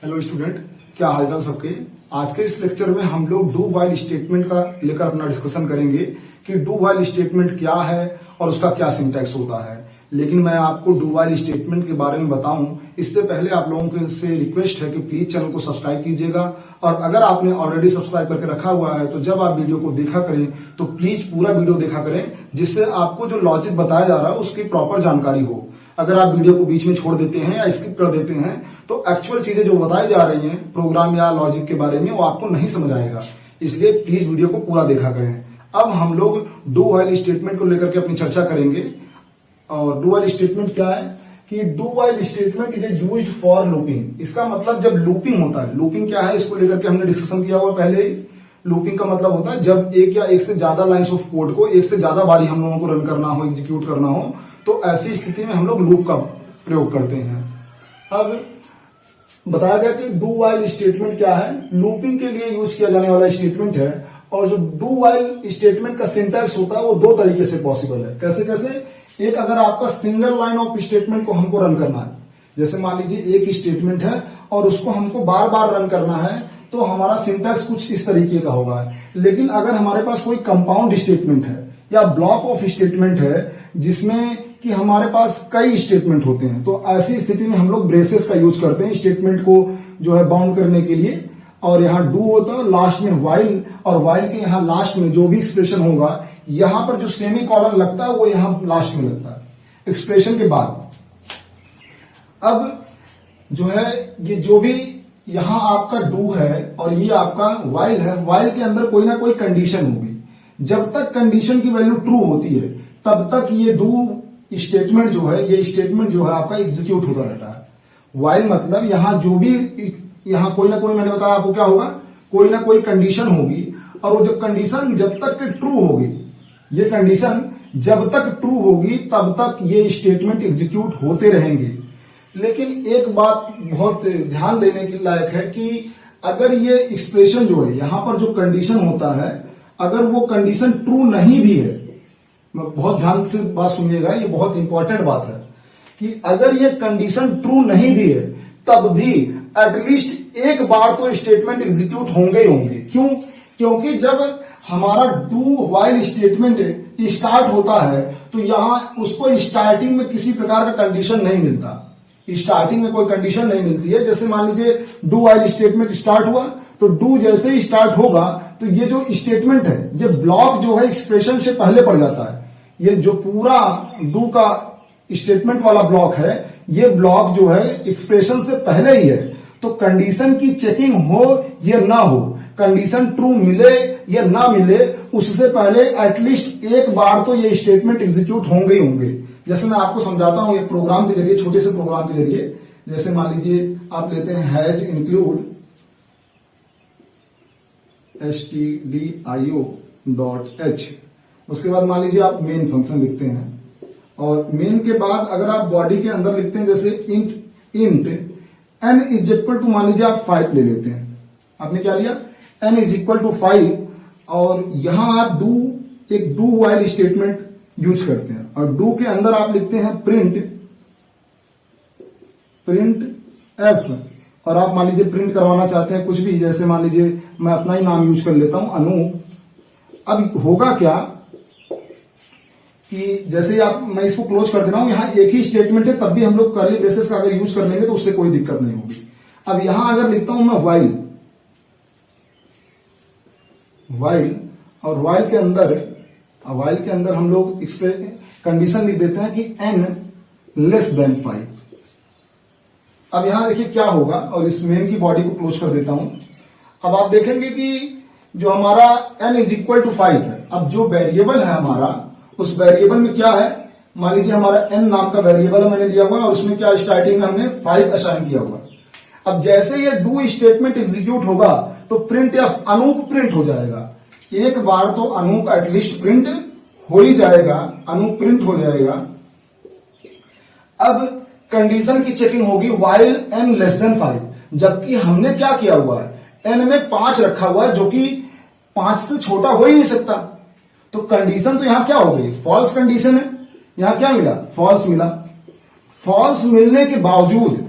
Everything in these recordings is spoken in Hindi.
हेलो स्टूडेंट, क्या हालचाल सबके। आज के इस लेक्चर में हम लोग डू व्हाइल स्टेटमेंट का लेकर अपना डिस्कशन करेंगे कि डू व्हाइल स्टेटमेंट क्या है और उसका क्या सिंटैक्स होता है। लेकिन मैं आपको डू व्हाइल स्टेटमेंट के बारे में बताऊं इससे पहले आप लोगों से रिक्वेस्ट है कि प्लीज चैनल को सब्सक्राइब कीजिएगा, और अगर आपने ऑलरेडी सब्सक्राइब करके रखा हुआ है तो जब आप वीडियो को देखा करें तो प्लीज पूरा वीडियो देखा करें, जिससे आपको जो लॉजिक बताया जा रहा है उसकी प्रॉपर जानकारी हो। अगर आप वीडियो को बीच में छोड़ देते हैं या स्किप कर देते हैं तो एक्चुअल चीजें जो बताई जा रही हैं प्रोग्राम या लॉजिक के बारे में वो आपको नहीं समझ आएगा। इसलिए प्लीज वीडियो को पूरा देखा करें। अब हम लोग डू व्हाइल स्टेटमेंट को लेकर के अपनी चर्चा करेंगे। और डू व्हाइल स्टेटमेंट क्या है कि do while statement is used for looping. इसका मतलब जब लूपिंग होता है, लूपिंग क्या है इसको लेकर के हमने डिस्कशन किया हुआ पहले ही। लूपिंग का मतलब होता है जब एक या एक से ज्यादा लाइंस ऑफ कोड को एक से ज्यादा बारी हम लोगों को रन करना हो, एग्जीक्यूट करना हो, तो ऐसी स्थिति में हम लोग लूप का प्रयोग करते हैं। अब बताया गया कि डू व्हाइल स्टेटमेंट क्या है, लूपिंग के लिए यूज किया जाने वाला स्टेटमेंट है। और जो डू व्हाइल स्टेटमेंट का सिंटैक्स होता है वो दो तरीके से पॉसिबल है। कैसे कैसे? एक, अगर आपका सिंगल लाइन ऑफ स्टेटमेंट को हमको रन करना है, जैसे मान लीजिए एक स्टेटमेंट है और उसको हमको बार बार रन करना है, तो हमारा सिंटैक्स कुछ इस तरीके का होगा। लेकिन अगर हमारे पास कोई कंपाउंड स्टेटमेंट है या ब्लॉक ऑफ स्टेटमेंट है जिसमें कि हमारे पास कई स्टेटमेंट होते हैं, तो ऐसी स्थिति में हम लोग ब्रेसेस का यूज करते हैं स्टेटमेंट को जो है बाउंड करने के लिए। और यहाँ डू होता है, लास्ट में व्हाइल, और व्हाइल के यहाँ लास्ट में जो भी एक्सप्रेशन होगा, यहां पर जो सेमी कॉलन लगता है वो यहां लास्ट में लगता है एक्सप्रेशन के बाद। अब जो है ये जो भी यहां आपका डू है और ये आपका व्हाइल है, व्हाइल के अंदर कोई ना कोई कंडीशन होगी। जब तक कंडीशन की वैल्यू ट्रू होती है तब तक ये डू स्टेटमेंट जो है, ये स्टेटमेंट जो है आपका एग्जीक्यूट होता रहता है। व्हाइल मतलब यहां जो भी, यहां कोई ना कोई, मैंने बताया आपको क्या होगा, कोई ना कोई कंडीशन होगी, और वो जब कंडीशन जब तक ट्रू होगी, ये कंडीशन जब तक ट्रू होगी तब तक ये स्टेटमेंट एग्जीक्यूट होते रहेंगे। लेकिन एक बात बहुत ध्यान देने की लायक है कि अगर ये एक्सप्रेशन जो है, यहां पर जो कंडीशन होता है, अगर वो कंडीशन ट्रू नहीं भी है, बहुत ध्यान से बात सुनिएगा, ये बहुत इंपॉर्टेंट बात है कि अगर ये कंडीशन ट्रू नहीं भी है तब भी एटलीस्ट एक बार तो स्टेटमेंट एग्जीक्यूट होंगे ही होंगे। क्यों? क्योंकि जब हमारा डू व्हाइल स्टेटमेंट स्टार्ट होता है तो यहां उसको स्टार्टिंग में किसी प्रकार का कंडीशन नहीं मिलता, स्टार्टिंग में कोई कंडीशन नहीं मिलती है। जैसे मान लीजिए डू व्हाइल स्टेटमेंट स्टार्ट हुआ तो डू जैसे ही स्टार्ट होगा तो ये जो स्टेटमेंट है, ये ब्लॉक जो है एक्सप्रेशन से पहले पड़ जाता है। ये जो पूरा डू का स्टेटमेंट वाला ब्लॉक है, ये ब्लॉक जो है एक्सप्रेशन से पहले ही है। तो कंडीशन की चेकिंग हो या ना हो, कंडीशन ट्रू मिले या ना मिले, उससे पहले एटलीस्ट एक बार तो ये स्टेटमेंट एग्जीक्यूट होंगे ही होंगे। जैसे मैं आपको समझाता हूं एक प्रोग्राम के जरिए, छोटे से प्रोग्राम के जरिए। जैसे मान लीजिए आप लेते हैं हैज इंक्लूड stdio.h, उसके बाद मान लीजिए आप मेन फंक्शन लिखते हैं, और मेन के बाद अगर आप बॉडी के अंदर लिखते हैं जैसे int n is equal to, मान लीजिए आप 5 ले लेते हैं। आपने क्या लिया? n इज इक्वल टू 5, और यहां आप एक डू व्हाइल स्टेटमेंट यूज करते हैं, और डू के अंदर आप लिखते हैं प्रिंट f, और आप मान लीजिए प्रिंट करवाना चाहते हैं कुछ भी, जैसे मान लीजिए मैं अपना ही नाम यूज कर लेता हूं, अनूप। अब होगा क्या कि जैसे ही मैं इसको क्लोज कर दे रहा हूं, यहां एक ही स्टेटमेंट है, तब भी हम लोग कर्ली ब्रेसेस का अगर यूज कर लेंगे तो उससे कोई दिक्कत नहीं होगी। अब यहां अगर लिखता हूं मैं व्हाइल, और व्हाइल के अंदर हम लोग कंडीशन लिख देते हैं कि n लेस देन 5। अब यहां देखिए क्या होगा, और इस मेन की बॉडी को क्लोज कर देता हूं। अब आप देखेंगे कि जो हमारा n इज इक्वल टू 5 है, अब जो वेरिएबल है हमारा, उस वेरिएबल में क्या है, मान लीजिए हमारा n नाम का वेरिएबल है, मैंने लिया हुआ, और उसमें क्या स्टार्टिंग में हमने 5 असाइन किया हुआ। अब जैसे ये डू स्टेटमेंट एग्जीक्यूट होगा तो प्रिंट या अनूप प्रिंट हो जाएगा। एक बार तो अनूप एटलीस्ट प्रिंट हो ही जाएगा, अनूप प्रिंट हो जाएगा। अब कंडीशन की चेकिंग होगी व्हाइल n लेस देन 5, जबकि हमने क्या किया हुआ है, n में 5 रखा हुआ है, जो कि 5 से छोटा हो ही नहीं सकता। तो कंडीशन तो यहां क्या हो गई, फॉल्स कंडीशन है। यहां क्या मिला, फॉल्स मिला। फॉल्स मिलने के बावजूद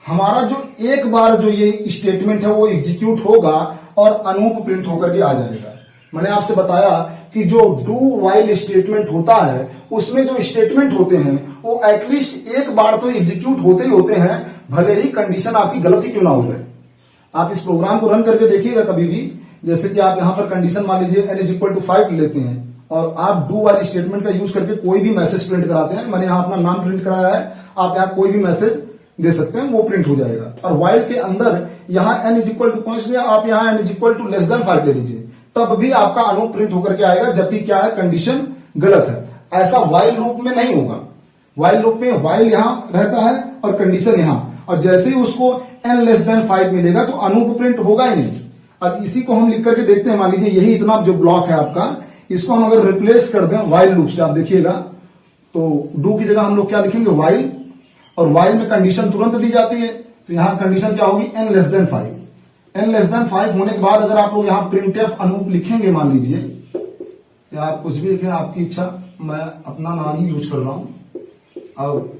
हमारा जो एक बार जो ये स्टेटमेंट है वो एग्जीक्यूट होगा और अनूप प्रिंट होकर के आ जाएगा। मैंने आपसे बताया कि जो डू वाइल स्टेटमेंट होता है उसमें जो स्टेटमेंट होते हैं वो एटलीस्ट एक बार तो एग्जीक्यूट होते ही होते हैं, भले ही कंडीशन आपकी गलत ही क्यों ना हो जाए। आप इस प्रोग्राम को रन करके देखिएगा कभी भी, जैसे कि आप यहां पर कंडीशन मान लीजिए n इज इक्वल टू 5 लेते हैं और आप डू वाइल स्टेटमेंट का यूज करके कोई भी मैसेज प्रिंट कराते हैं। मैंने यहां अपना नाम प्रिंट कराया है, आप यहां कोई भी मैसेज दे सकते हैं, वो प्रिंट हो जाएगा। और वाइल के अंदर यहां n इज इक्वल टू 5 लिया, आप यहां n is equal to less than 5 ले लीजिए, तब भी आपका अनूप प्रिंट होकर के आएगा, जबकि क्या है कंडीशन गलत है। ऐसा वाइल लूप में नहीं होगा। वाइल लूप में वाइल यहां रहता है और कंडीशन यहां, और जैसे ही उसको n लेस देन 5 मिलेगा तो अनूप प्रिंट होगा ही नहीं। अब इसी को हम लिख करके देखते हैं। मान लीजिए यही इतना जो ब्लॉक है आपका, इसको हम अगर रिप्लेस कर दें वाइल लूप से, आप देखिएगा तो डू की जगह हम लोग क्या लिखेंगे वाइल, और वाइल में कंडीशन तुरंत दी जाती है, तो यहां कंडीशन क्या होगी n less than 5। n less than 5 होने के बाद अगर आप लोग यहां प्रिंटफ अनूप लिखेंगे, मान लीजिए या आप कुछ भी लिखें, आपकी इच्छा, मैं अपना नाम ही यूज कर रहा हूं। और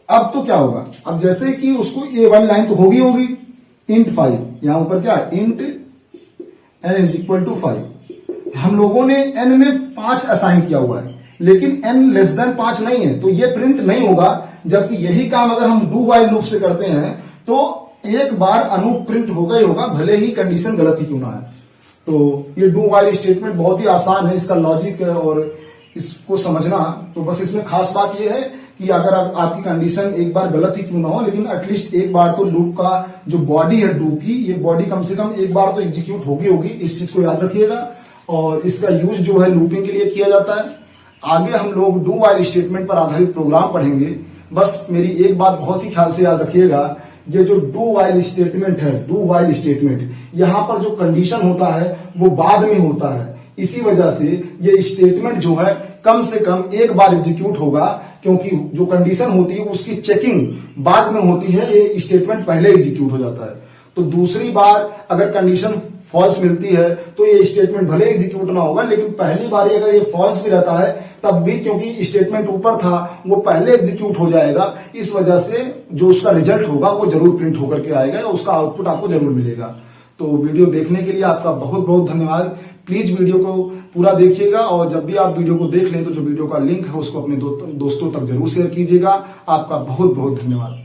अब तो क्या होगा, अब जैसे कि उसको ये वाली लाइन तो होगी इंट 5, यहां ऊपर क्या है int n is equal to 5। हम लोगों ने n में 5 असाइन किया हुआ है, लेकिन n लेस देन 5 नहीं है, तो ये प्रिंट नहीं होगा। जबकि यही काम अगर हम डू वाइल लूप से करते हैं तो एक बार अनूप प्रिंट होगा ही होगा, भले ही कंडीशन गलत ही क्यों ना है। तो ये डू वाइल स्टेटमेंट बहुत ही आसान है, इसका लॉजिक है और इसको समझना। तो बस इसमें खास बात यह है कि अगर आपकी कंडीशन एक बार गलत ही क्यों ना हो, लेकिन एटलीस्ट एक बार तो लूप का जो बॉडी है डू की, ये बॉडी कम से कम एक बार तो एग्जीक्यूट होगी। इस चीज को याद रखिएगा। और इसका यूज जो है लूपिंग के लिए किया जाता है। आगे हम लोग डू वाइल स्टेटमेंट पर आधारित प्रोग्राम पढ़ेंगे। बस मेरी एक बात बहुत ही ख्याल से याद रखिएगा, ये जो डू वाइल स्टेटमेंट है, डू वाइल स्टेटमेंट, यहां पर जो कंडीशन होता है वो बाद में होता है। इसी वजह से ये स्टेटमेंट जो है कम से कम एक बार एग्जीक्यूट होगा, क्योंकि जो कंडीशन होती है उसकी चेकिंग बाद में होती है, ये स्टेटमेंट पहले एग्जीक्यूट हो जाता है। तो दूसरी बार अगर कंडीशन फॉल्स मिलती है तो ये स्टेटमेंट भले एग्जीक्यूट ना होगा, लेकिन पहली बार अगर ये फॉल्स भी रहता है तब भी, क्योंकि स्टेटमेंट ऊपर था, वो पहले एग्जीक्यूट हो जाएगा। इस वजह से जो उसका रिजल्ट होगा वो जरूर प्रिंट होकर के आएगा, उसका आउटपुट आपको जरूर मिलेगा। तो वीडियो देखने के लिए आपका बहुत बहुत धन्यवाद। प्लीज वीडियो को पूरा देखिएगा, और जब भी आप वीडियो को देख लें तो जो वीडियो का लिंक है उसको अपने दोस्तों तक जरूर शेयर कीजिएगा। आपका बहुत बहुत धन्यवाद।